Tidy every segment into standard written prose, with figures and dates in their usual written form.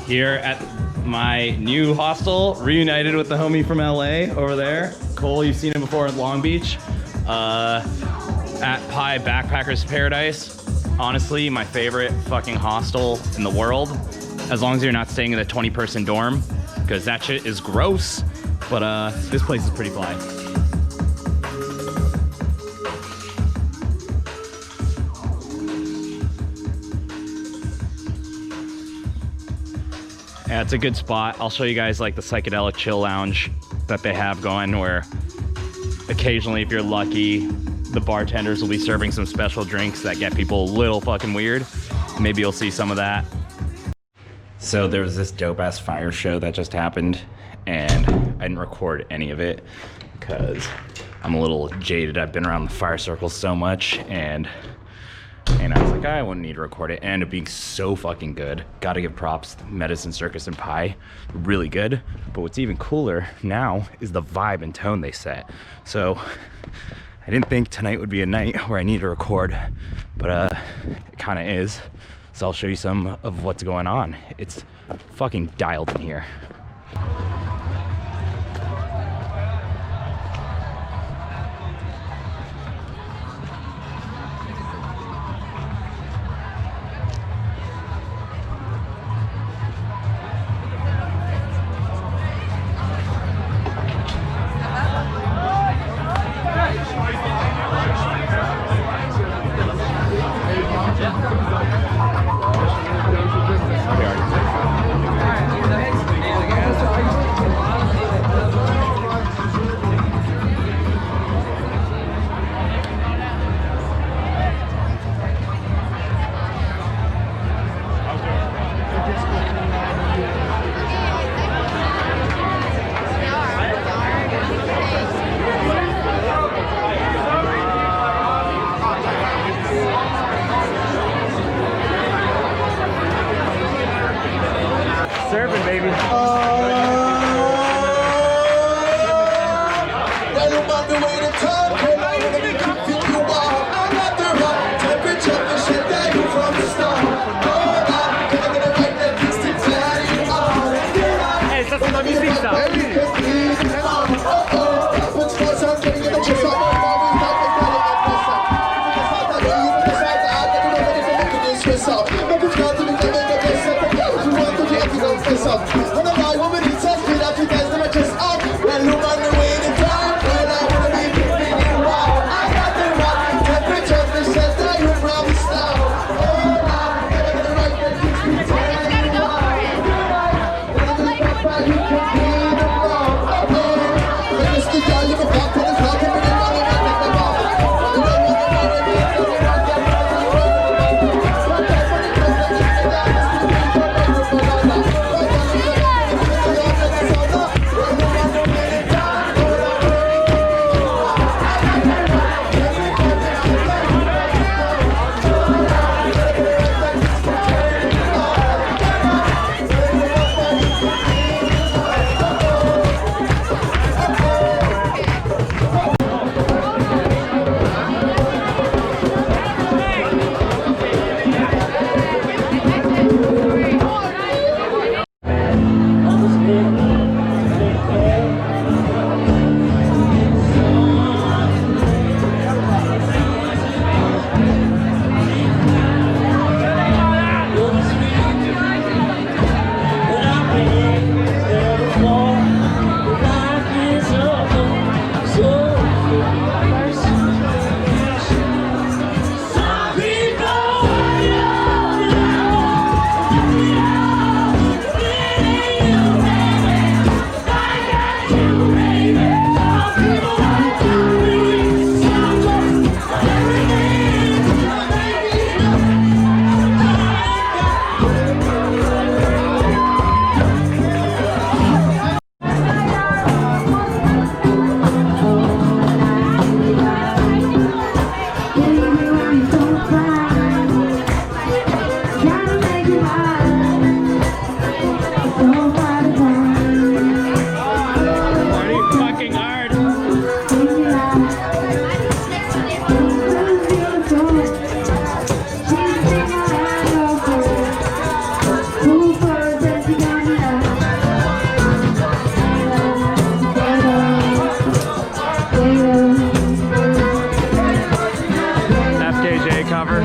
Here at my new hostel, reunited with the homie from LA over there. Cole, you've seen him before in Long Beach. At Backpackers Paradise. Honestly, my favorite fucking hostel in the world. As long as you're not staying in a 20-person dorm, because that shit is gross. But this place is pretty fly. Yeah, it's a good spot. I'll show you guys like the Psychedelic chill lounge that they have going, where occasionally, if you're lucky, the bartenders will be serving some special drinks that get people a little fucking weird. Maybe you'll see some of that. So there was this dope ass fire show that just happened, and I didn't record any of it because I'm a little jaded. I've been around the fire circle so much, and I was like, I wouldn't need to record it. It ended up being so fucking good. Gotta give props to Medicine Circus and Pie. Really good. But what's even cooler now is the vibe and tone they set. So I didn't think tonight would be a night where I need to record, but it kind of is. So I'll show you some of what's going on. It's fucking dialed in here. Serving, baby. Hey, ça c'est ma musique, ça. When I lie, woman, he tells me that you guys never kiss up. When you run away in the dark, when I wanna be FKJ cover.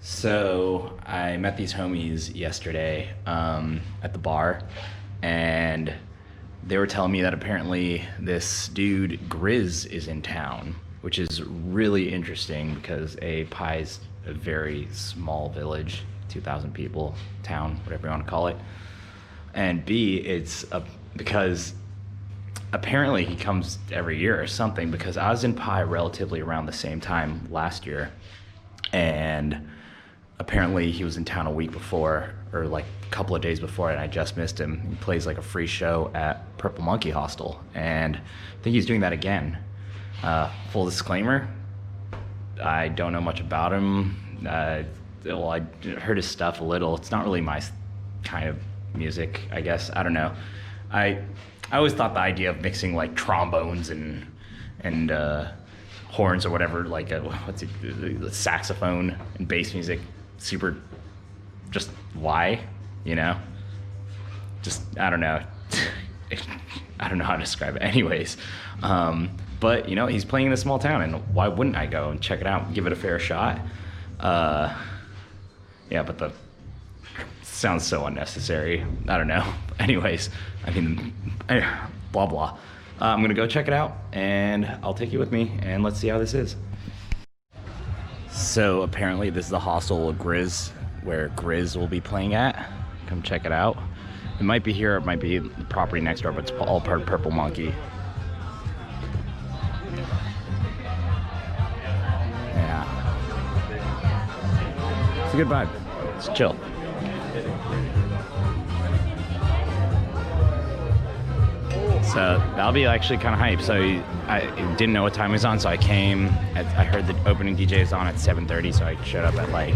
So I met these homies yesterday at the bar, and they were telling me that apparently this dude Griz is in town, which is really interesting because A, Pai's a very small village, 2,000 people, town, whatever you want to call it, and B, it's because apparently he comes every year or something, because I was in Pai relatively around the same time last year, and apparently he was in town a week before, or like a couple of days before, and I just missed him. He plays like a free show at Purple Monkey Hostel, and I think he's doing that again. Full disclaimer, I don't know much about him. Well, I heard his stuff a little. It's not really my kind of music, I guess. I don't know. I always thought the idea of mixing like trombones and horns or whatever, like saxophone and bass music, super just why, you know? Just, I don't know. I don't know how to describe it. Anyways, but you know, he's playing in a small town, and why wouldn't I go and check it out and give it a fair shot? Yeah, but the sounds so unnecessary. I don't know. Anyways, I mean, blah, blah. I'm gonna go check it out, and I'll take you with me, and let's see how this is. So apparently this is the hostel of Griz, where Griz will be playing at. Come check it out. It might be here, it might be the property next door, but it's all part of Purple Monkey. Yeah. It's a good vibe. It's chill. So that'll be actually kind of hype. So I didn't know what time it was on, so I came. I heard the opening DJ is on at 7:30, so I showed up at like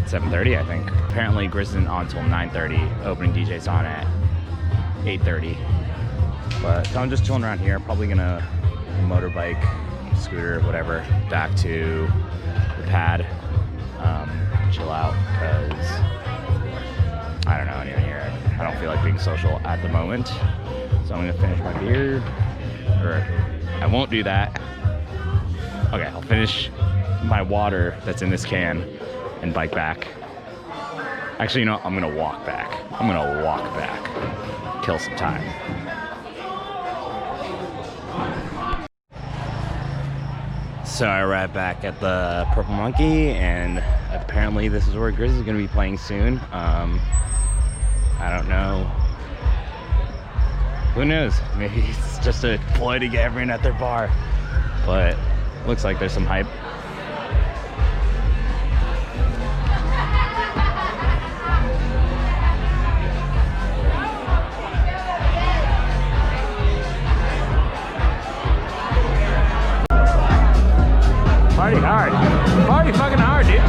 7:30, I think. Apparently Griz isn't on until 9:30. Opening DJ's on at 8:30. But so I'm just chilling around here. Probably gonna motorbike, scooter, whatever, back to the pad. Chill out, because I don't know anyone here. I don't feel like being social at the moment. So I'm gonna finish my beer, or I won't do that. Okay, I'll finish my water that's in this can and bike back. Actually, you know what? I'm gonna walk back. I'm gonna walk back. Kill some time. So I arrived back at the Purple Monkey, and apparently this is where Griz is gonna be playing soon. I don't know. Who knows? Maybe it's just a ploy to get everyone at their bar. But looks like there's some hype. Party hard. Party fucking hard, dude.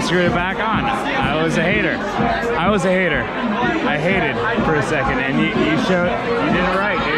Screwed it back on. I was a hater. I hated for a second, and you did it right, dude.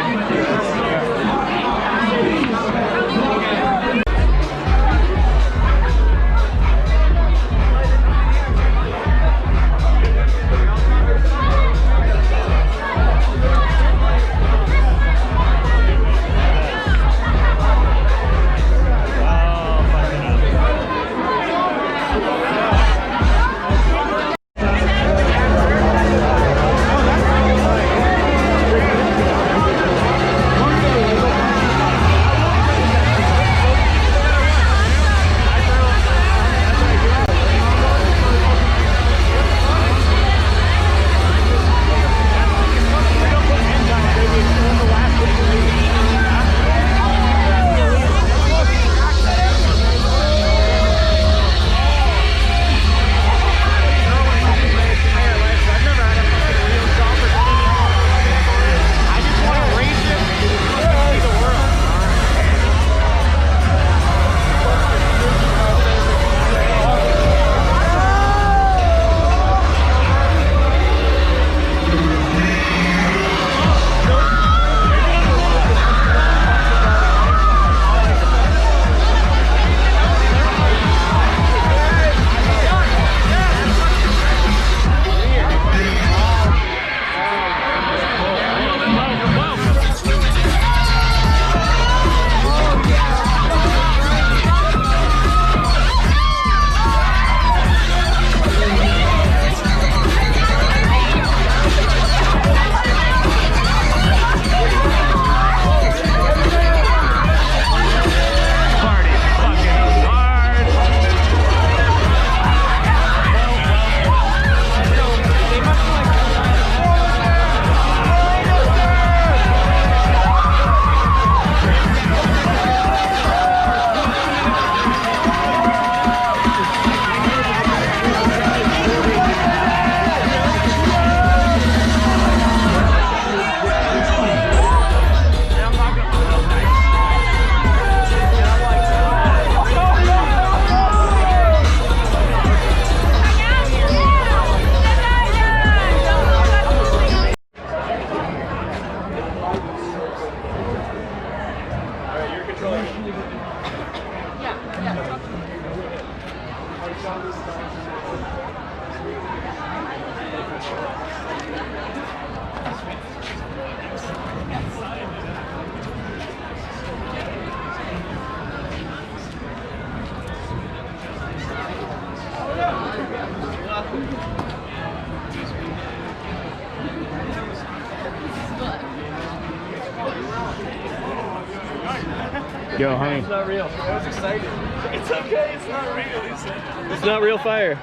Yo, honey. It's not real. I was excited. It's okay. It's not real. He said. It's not real fire.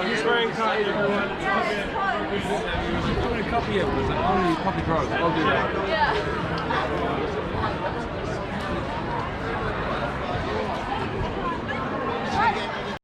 He's wearing cotton, everyone. It's all good. I'm going to copy it, but it's only copy drugs. I'll do that. Yeah.